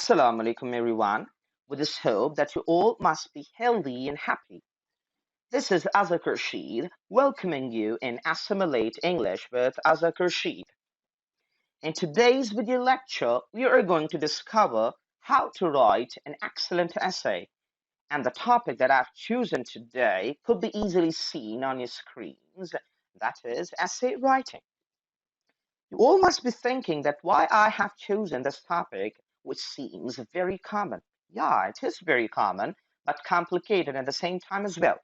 Assalamu alaikum everyone. With this hope that you all must be healthy and happy. This is Azak Rashid welcoming you in Assimilate English with Azak Rashid. In today's video lecture, we are going to discover how to write an excellent essay. And the topic that I've chosen today could be easily seen on your screens. That is essay writing. You all must be thinking that why I have chosen this topic, which seems very common. Yeah, it is very common, but complicated at the same time as well.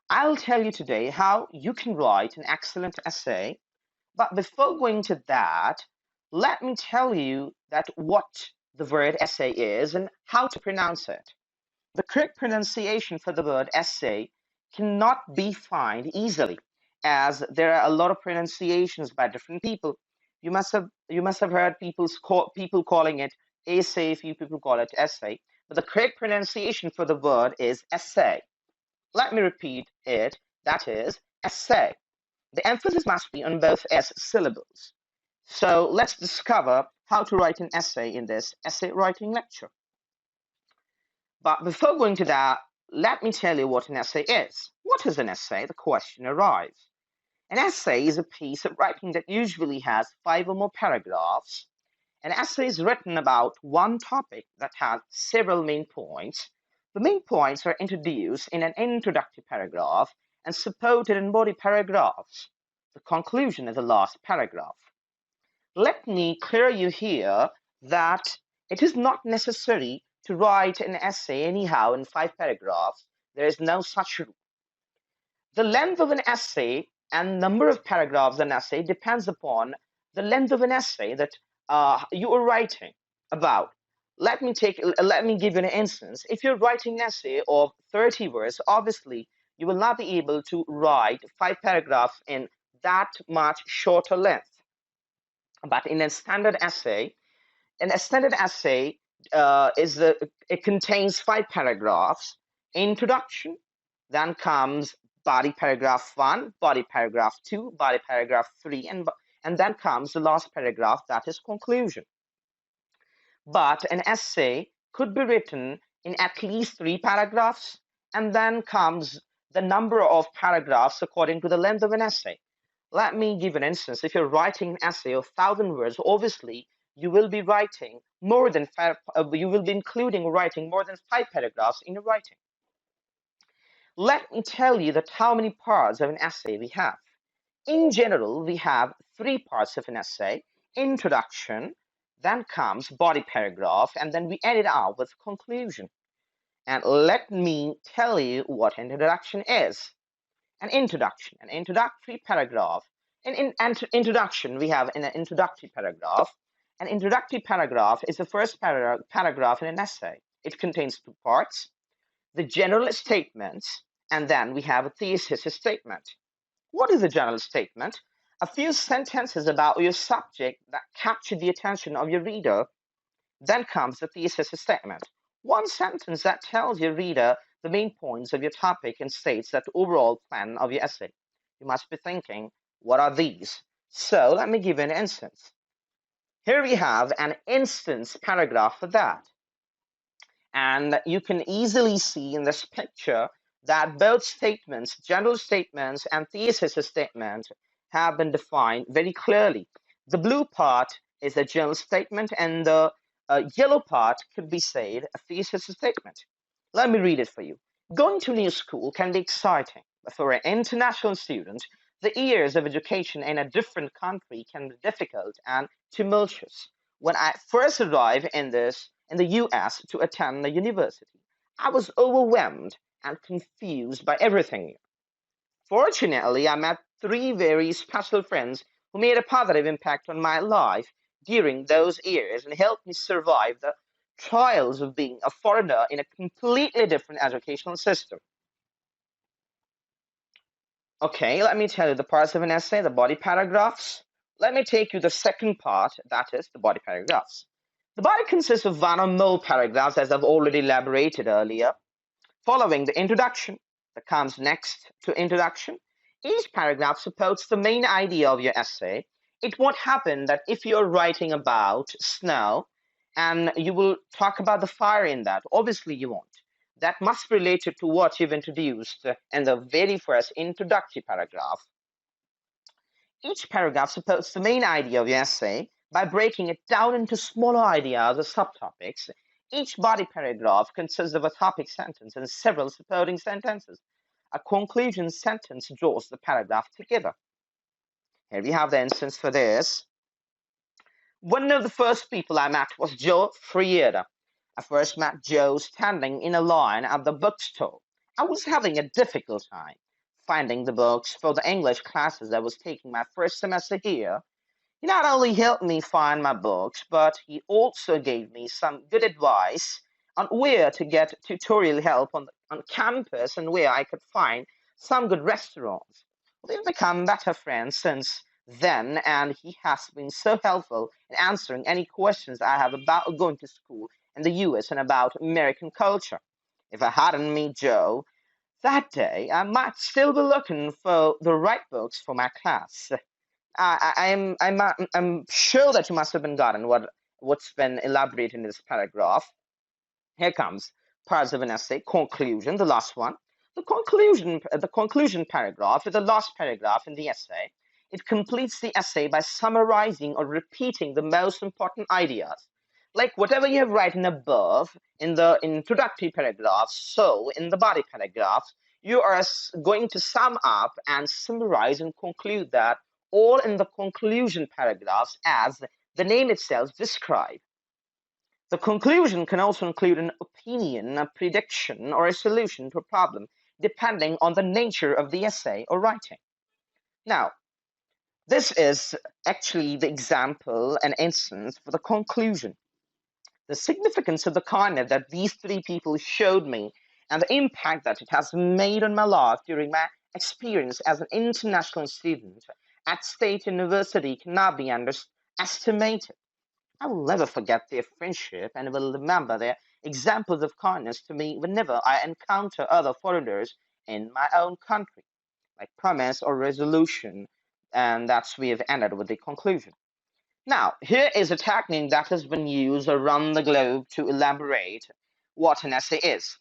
I'll tell you today how you can write an excellent essay, but before going to that, let me tell you that what the word essay is and how to pronounce it. The correct pronunciation for the word essay cannot be found easily, as there are a lot of pronunciations by different people. You must have heard people calling it essay, few people call it essay, but the correct pronunciation for the word is essay. Let me repeat it. That is essay. The emphasis must be on both S syllables. So let's discover how to write an essay in this essay writing lecture. But before going to that, let me tell you what an essay is. What is an essay? The question arrives. An essay is a piece of writing that usually has 5 or more paragraphs. An essay is written about one topic that has several main points. The main points are introduced in an introductory paragraph and supported in body paragraphs. The conclusion is the last paragraph. Let me clear you here that it is not necessary to write an essay anyhow in 5 paragraphs. There is no such rule. The length of an essay and number of paragraphs in an essay depends upon the length of an essay that you are writing about. Let me give you an instance. If you're writing an essay of 30 words, obviously you will not be able to write 5 paragraphs in that much shorter length. But in a standard essay, it contains 5 paragraphs. Introduction, then comes body paragraph 1, body paragraph 2, body paragraph 3, and then comes the last paragraph, that is conclusion. But an essay could be written in at least 3 paragraphs, and then comes the number of paragraphs according to the length of an essay. Let me give an instance. If you're writing an essay of 1,000 words, obviously you will be writing more than you will be including writing more than 5 paragraphs in your writing. Let me tell you that how many parts of an essay we have. In general, we have 3 parts of an essay: introduction, then comes body paragraph, and then we end it out with conclusion. And let me tell you what an introduction is. An introductory paragraph. In introduction, we have an introductory paragraph. An introductory paragraph is the first paragraph in an essay. It contains 2 parts: the general statements, and then we have a thesis statement. What is a general statement? A few sentences about your subject that capture the attention of your reader. Then comes the thesis statement. One sentence that tells your reader the main points of your topic and states that overall plan of your essay. You must be thinking, what are these? So let me give you an instance. Here we have an instance paragraph for that. And you can easily see in this picture that both statements, general statements and thesis statement, have been defined very clearly. The blue part is a general statement, and the yellow part could be said a thesis statement. Let me read it for you. Going to a new school can be exciting, but for an international student, the years of education in a different country can be difficult and tumultuous. When I first arrived in the US to attend the university, I was overwhelmed and confused by everything. Fortunately, I met 3 very special friends who made a positive impact on my life during those years and helped me survive the trials of being a foreigner in a completely different educational system. Okay, let me tell you the parts of an essay, the body paragraphs. Let me take you the second part, that is the body paragraphs. The body consists of 1 or more paragraphs, as I've already elaborated earlier, following the introduction that comes next to introduction. Each paragraph supports the main idea of your essay. It won't happen that if you're writing about snow and you will talk about the fire in that. Obviously, you won't. That must be related to what you've introduced in the very first introductory paragraph. Each paragraph supports the main idea of your essay by breaking it down into smaller ideas or subtopics. Each body paragraph consists of a topic sentence and several supporting sentences. A conclusion sentence draws the paragraph together. Here we have the instance for this. One of the first people I met was Joe Frieda. I first met Joe standing in a line at the bookstore. I was having a difficult time finding the books for the English classes I was taking my first semester here. He not only helped me find my books, but he also gave me some good advice on where to get tutorial help on campus and where I could find some good restaurants. We've become better friends since then, and he has been so helpful in answering any questions I have about going to school in the US and about American culture. If I hadn't met Joe that day, I might still be looking for the right books for my class. I'm sure that you must have been gotten what's been elaborated in this paragraph. Here comes parts of an essay, conclusion, the last one. The conclusion paragraph is the last paragraph in the essay. It completes the essay by summarizing or repeating the most important ideas. Like whatever you have written above in the introductory paragraph, so in the body paragraphs, you are going to sum up and summarize and conclude that all in the conclusion paragraphs as the name itself describes. The conclusion can also include an opinion, a prediction, or a solution to a problem, depending on the nature of the essay or writing. Now, this is actually the example and instance for the conclusion. The significance of the content that these three people showed me and the impact that it has made on my life during my experience as an international student at State University cannot be underestimated. I will never forget their friendship and will remember their examples of kindness to me whenever I encounter other foreigners in my own country, like promise or resolution, and that's we have ended with the conclusion. Now, here is a technique that has been used around the globe to elaborate what an essay is.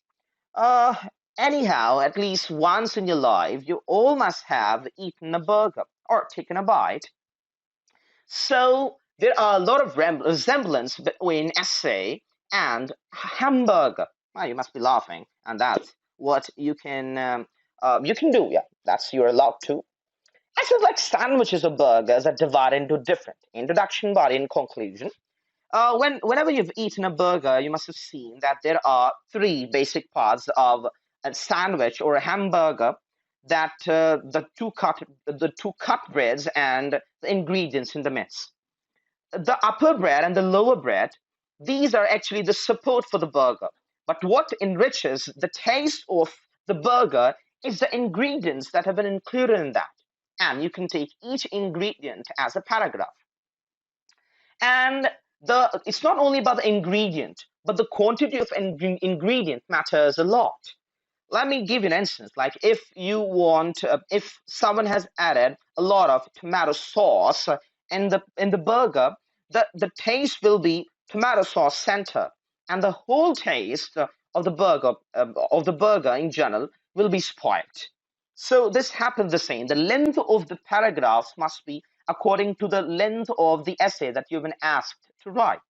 Uh, Anyhow, at least once in your life, you all must have eaten a burger or taken a bite. So there are a lot of resemblance between essay and hamburger. Well, you must be laughing, and that's what you can do. Yeah, that's you're allowed to. I feel like sandwiches or burgers are divided into different introduction, body, and conclusion. Whenever you've eaten a burger, you must have seen that there are three basic parts of a sandwich or a hamburger. That the two cut breads and the ingredients in the midst. The upper bread and the lower bread, these are actually the support for the burger. But what enriches the taste of the burger is the ingredients that have been included in that. And you can take each ingredient as a paragraph. And it's not only about the ingredient, but the quantity of ingredient matters a lot. Let me give you an instance. Like if someone has added a lot of tomato sauce in the burger, the taste will be tomato sauce center, and the whole taste of the burger in general will be spoiled. So this happens the same. The length of the paragraphs must be according to the length of the essay that you've been asked to write.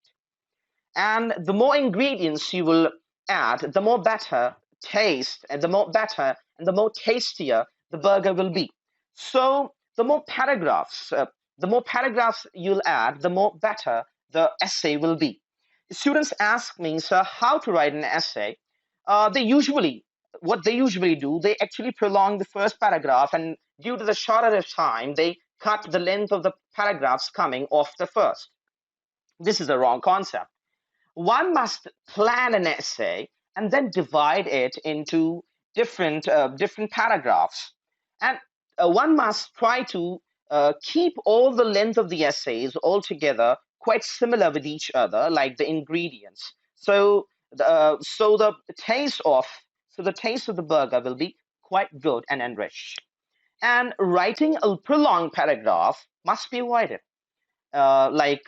And the more ingredients you will add, the more better taste and the more tastier the burger will be. So the more paragraphs you'll add, the more better the essay will be. Students ask me, sir, how to write an essay. They usually What they usually do, they actually prolong the first paragraph, and due to the shorter of time, they cut the length of the paragraphs coming off the first. This is a wrong concept. One must plan an essay and then divide it into different paragraphs, and one must try to keep all the length of the essays altogether quite similar with each other, like the ingredients. So the taste of the burger will be quite good and enriched. And writing a prolonged paragraph must be avoided. Like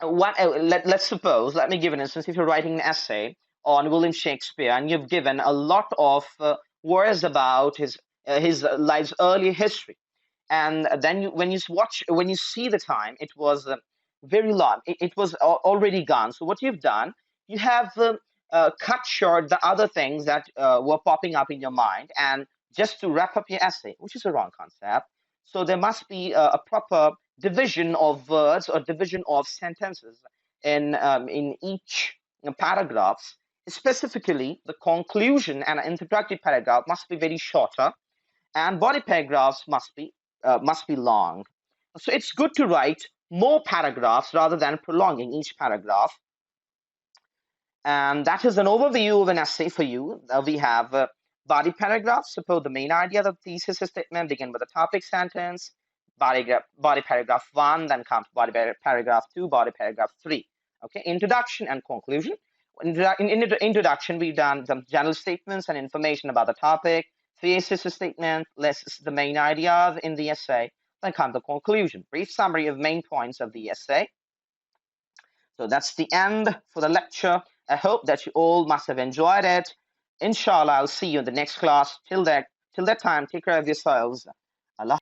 let's suppose, let me give an instance. If you're writing an essay on William Shakespeare and you've given a lot of words about his life's early history, and then when you see the time, it was very long. It was already gone. So what you've done, you have cut short the other things that were popping up in your mind, and just to wrap up your essay, which is a wrong concept. So there must be a proper division of words or division of sentences in each paragraphs. Specifically, the conclusion and introductory paragraph must be very shorter, and body paragraphs must be long. So it's good to write more paragraphs rather than prolonging each paragraph. And that is an overview of an essay for you. We have body paragraphs. Suppose the main idea of the thesis statement begin with a topic sentence, body paragraph 1, then comes body paragraph 2, body paragraph 3. Okay, introduction and conclusion. In the introduction, we've done some general statements and information about the topic. Thesis statement lists the main ideas in the essay. Then comes the conclusion, brief summary of main points of the essay. So that's the end for the lecture. I hope that you all must have enjoyed it. Inshallah, I'll see you in the next class. Till that time, take care of yourselves.